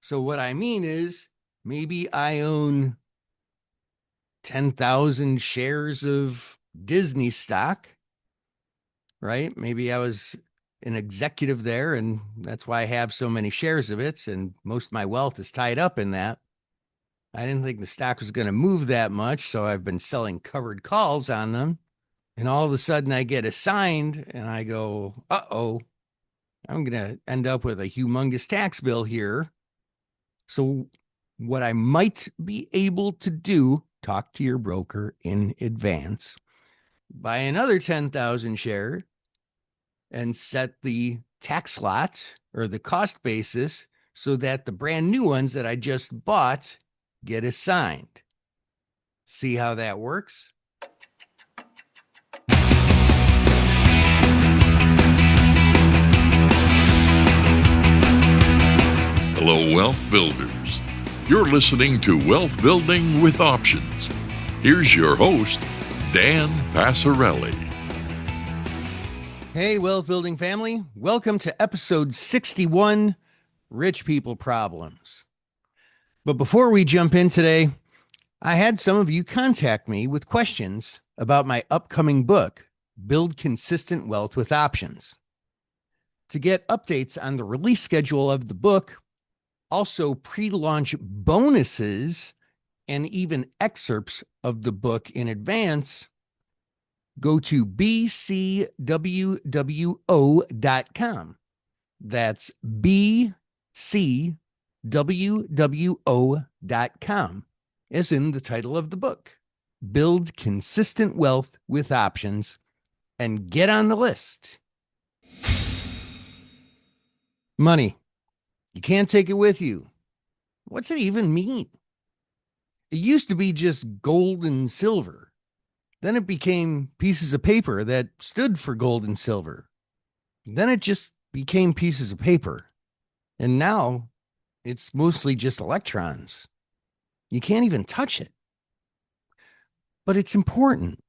So what I mean is maybe I own 10,000 shares of Disney stock, right? Maybe I was an executive there, and that's why I have so many shares of it, and most of my wealth is tied up in that. I didn't think the stock was going to move that much, so I've been selling covered calls on them. And all of a sudden I get assigned and I go, uh-oh, I'm going to end up with a humongous tax bill here. So what I might be able to do, talk to your broker in advance, buy another 10,000 share and set the tax lot or the cost basis so that the brand new ones that I just bought get assigned. See how that works? Hello, Wealth Builders. You're listening to Wealth Building with Options. Here's your host, Dan Passarelli. Hey, Wealth Building family. Welcome to episode 61, Rich People Problems. But before we jump in today, I had some of you contact me with questions about my upcoming book, Build Consistent Wealth with Options. To get updates on the release schedule of the book, also pre-launch bonuses, and even excerpts of the book in advance, go to bcwwo.com. That's bcwwo.com, as in the title of the book. Build Consistent Wealth with Options and get on the list. Money. You can't take it with you. What's it even mean? It used to be just gold and silver. Then it became pieces of paper that stood for gold and silver. Then it just became pieces of paper. And now it's mostly just electrons. You can't even touch it. But it's important.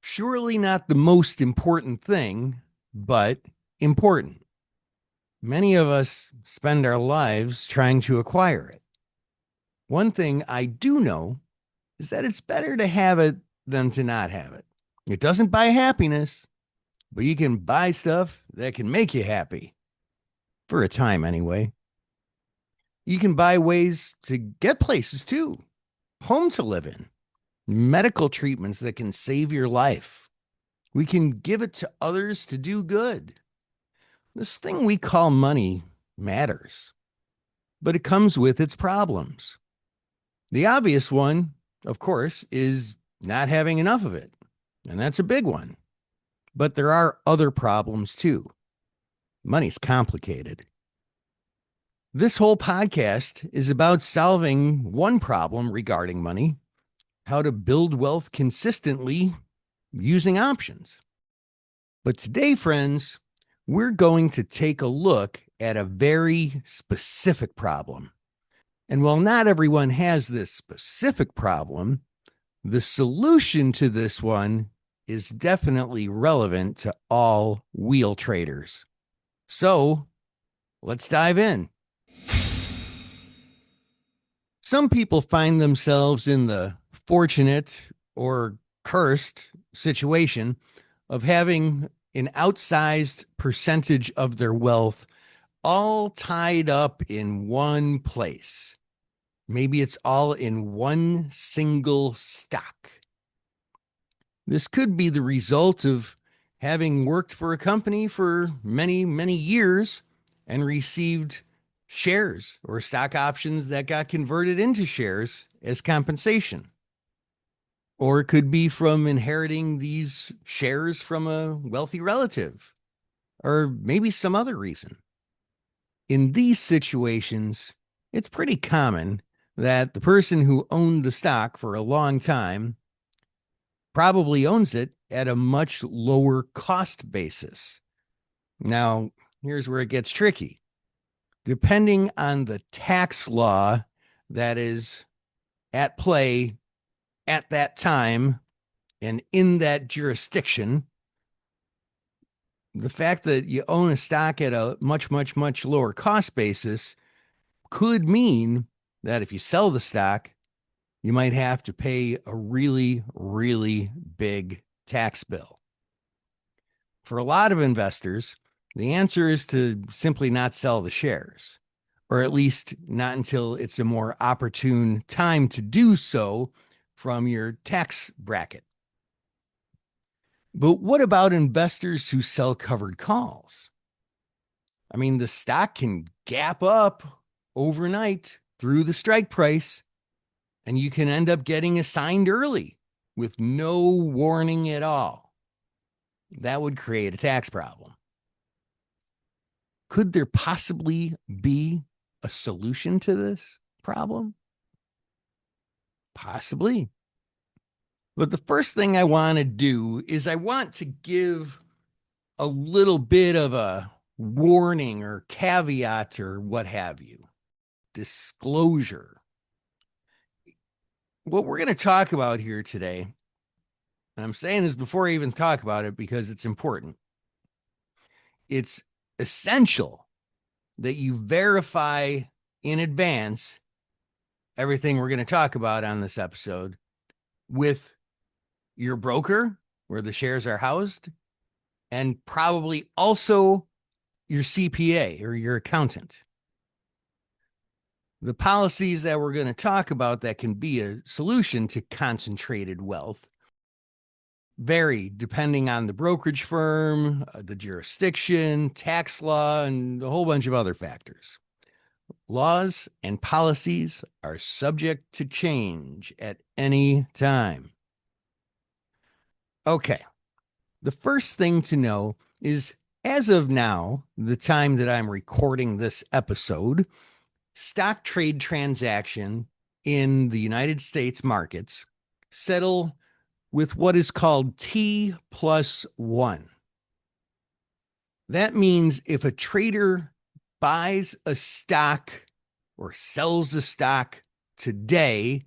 Surely not the most important thing, but important. Many of us spend our lives trying to acquire it. One thing I do know is that it's better to have it than to not have it. It doesn't buy happiness, but you can buy stuff that can make you happy. For a time, anyway. You can buy ways to get places too. Home to live in. Medical treatments that can save your life. We can give it to others to do good. This thing we call money matters, but it comes with its problems. The obvious one, of course, is not having enough of it, and that's a big one. But there are other problems too. Money's complicated. This whole podcast is about solving one problem regarding money, how to build wealth consistently using options. But today, friends, we're going to take a look at a very specific problem. And while not everyone has this specific problem, the solution to this one is definitely relevant to all wheel traders. So let's dive in. Some people find themselves in the fortunate or cursed situation of having an outsized percentage of their wealth all tied up in one place. Maybe it's all in one single stock. This could be the result of having worked for a company for many, many years and received shares or stock options that got converted into shares as compensation. Or it could be from inheriting these shares from a wealthy relative, or maybe some other reason. In these situations, it's pretty common that the person who owned the stock for a long time probably owns it at a much lower cost basis. Now, here's where it gets tricky. Depending on the tax law that is at play at that time and in that jurisdiction, the fact that you own a stock at a much, much, much lower cost basis could mean that if you sell the stock, you might have to pay a really, really big tax bill. For a lot of investors, the answer is to simply not sell the shares, or at least not until it's a more opportune time to do so from your tax bracket. But what about investors who sell covered calls? I mean, the stock can gap up overnight through the strike price, and you can end up getting assigned early with no warning at all. That would create a tax problem. Could there possibly be a solution to this problem? Possibly. But the first thing I want to do is I want to give a little bit of a warning or caveat or what have you, disclosure. What we're going to talk about here today, and I'm saying this before I even talk about it because it's important. It's essential that you verify in advance everything we're going to talk about on this episode with your broker where the shares are housed, and probably also your CPA or your accountant. The policies that we're going to talk about that can be a solution to concentrated wealth vary depending on the brokerage firm, the jurisdiction, tax law, and a whole bunch of other factors. Laws and policies are subject to change at any time. Okay, the first thing to know is, as of now, the time that I'm recording this episode, stock trade transaction in the United States markets settle with what is called T+1. That means if a trader buys a stock or sells a stock today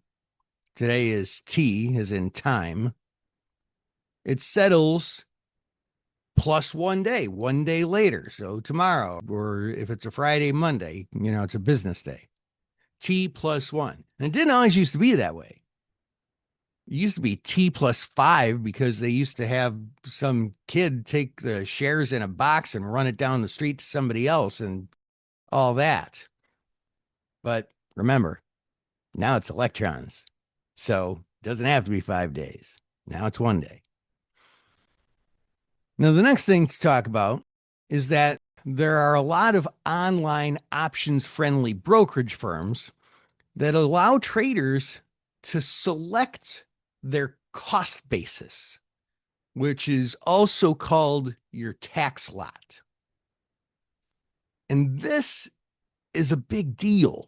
is T as in time, it settles plus 1 day, 1 day later. So tomorrow, or if it's a Friday, Monday, it's a business day. T+1. And it didn't always used to be that way. It used to be T+5 because they used to have some kid take the shares in a box and run it down the street to somebody else and all that. But remember, now it's electrons. So it doesn't have to be 5 days. Now it's 1 day. Now, the next thing to talk about is that there are a lot of online options-friendly brokerage firms that allow traders to select their cost basis, which is also called your tax lot. And this is a big deal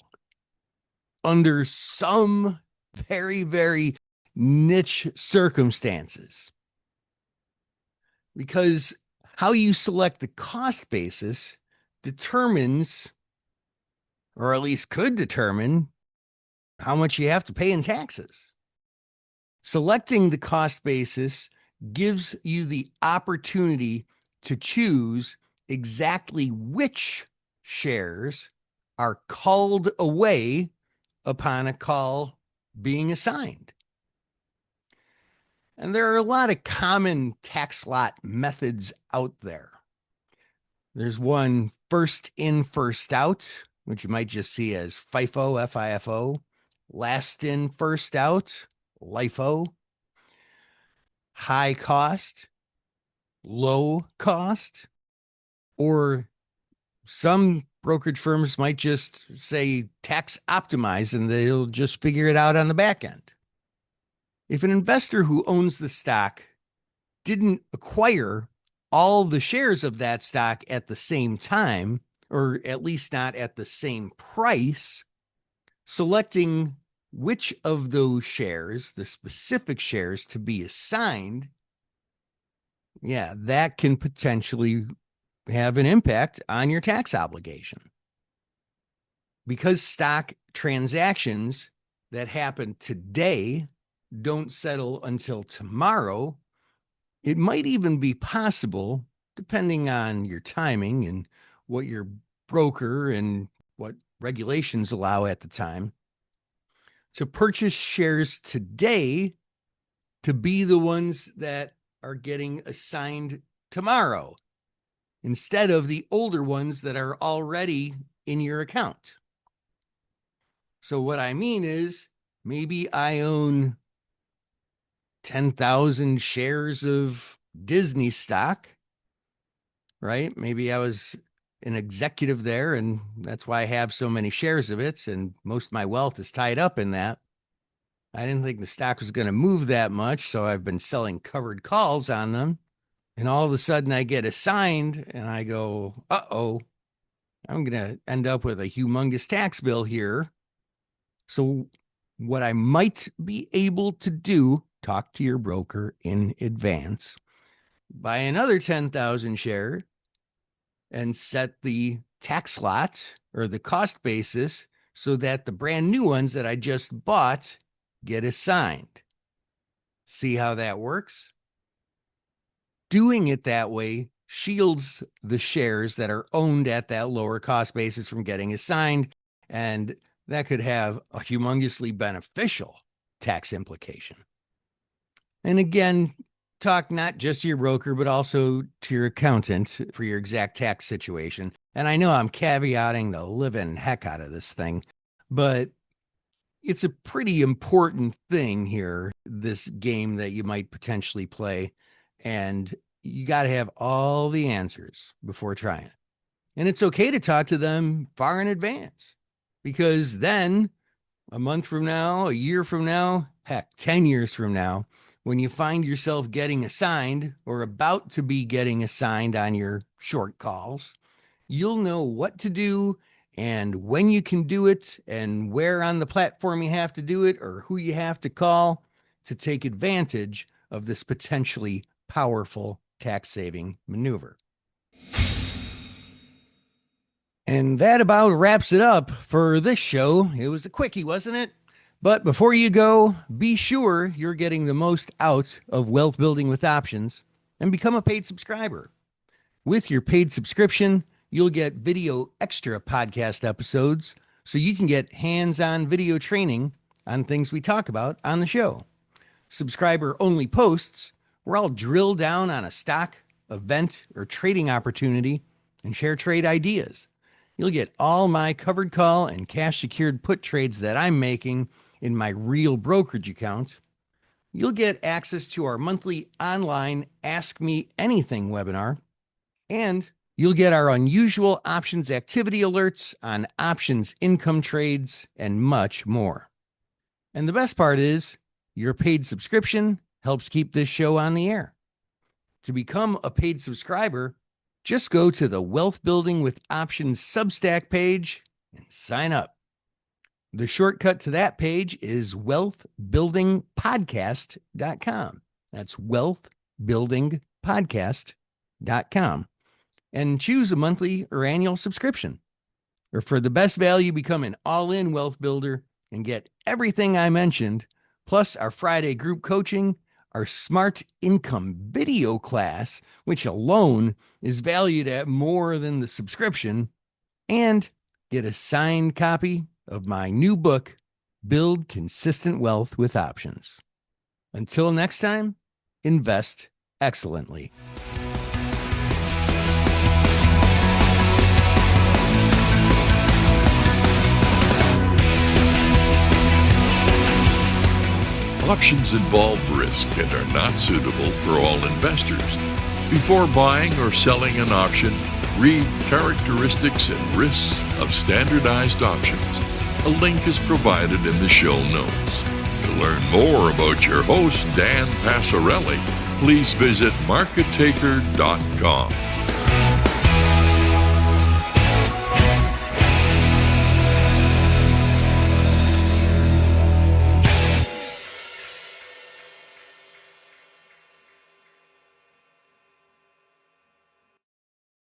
under some very, very niche circumstances. Because how you select the cost basis determines, or at least could determine, how much you have to pay in taxes. Selecting the cost basis gives you the opportunity to choose exactly which shares are called away upon a call being assigned. And there are a lot of common tax lot methods out there. There's one first in, first out, which you might just see as FIFO, F-I-F-O. Last in, first out, LIFO. High cost, low cost, or some brokerage firms might just say tax optimized and they'll just figure it out on the back end. If an investor who owns the stock didn't acquire all the shares of that stock at the same time, or at least not at the same price, selecting which of those shares, the specific shares to be assigned, that can potentially have an impact on your tax obligation. Because stock transactions that happen today don't settle until tomorrow, it might even be possible, depending on your timing and what your broker and what regulations allow at the time, to purchase shares today to be the ones that are getting assigned tomorrow instead of the older ones that are already in your account. So what I mean is, maybe I own 10,000 shares of Disney stock, right? Maybe I was an executive there, and that's why I have so many shares of it, and most of my wealth is tied up in that. I didn't think the stock was going to move that much, so I've been selling covered calls on them. And all of a sudden I get assigned and I go, uh-oh, I'm going to end up with a humongous tax bill here. So what I might be able to do, talk to your broker in advance, buy another 10,000 share and set the tax lot or the cost basis so that the brand new ones that I just bought get assigned. See how that works? Doing it that way shields the shares that are owned at that lower cost basis from getting assigned, and that could have a humongously beneficial tax implication. And again, talk not just to your broker, but also to your accountant for your exact tax situation. And I know I'm caveating the living heck out of this thing, but it's a pretty important thing here, this game that you might potentially play. And you got to have all the answers before trying it. And it's okay to talk to them far in advance, because then a month from now, a year from now, heck, 10 years from now, when you find yourself getting assigned or about to be getting assigned on your short calls, you'll know what to do and when you can do it and where on the platform you have to do it or who you have to call to take advantage of this potentially powerful tax saving maneuver. And that about wraps it up for this show. It was a quickie, wasn't it? But before you go, be sure you're getting the most out of Wealth Building with Options and become a paid subscriber. With your paid subscription, you'll get video extra podcast episodes so you can get hands-on video training on things we talk about on the show. Subscriber-only posts where I'll drill down on a stock, event, or trading opportunity and share trade ideas. You'll get all my covered call and cash secured put trades that I'm making in my real brokerage account. You'll get access to our monthly online Ask Me Anything webinar, and you'll get our unusual options activity alerts on options income trades and much more. And the best part is your paid subscription helps keep this show on the air. To become a paid subscriber, just go to the Wealth Building with Options Substack page and sign up. The shortcut to that page is wealthbuildingpodcast.com. That's wealthbuildingpodcast.com. And choose a monthly or annual subscription. Or for the best value, become an all-in wealth builder and get everything I mentioned, plus our Friday group coaching, our Smart Income video class, which alone is valued at more than the subscription, and get a signed copy of my new book, Build Consistent Wealth with Options. Until next time, invest excellently. Options involve risk and are not suitable for all investors. Before buying or selling an option, read characteristics and risks of standardized options. A link is provided in the show notes. To learn more about your host, Dan Passarelli, please visit markettaker.com.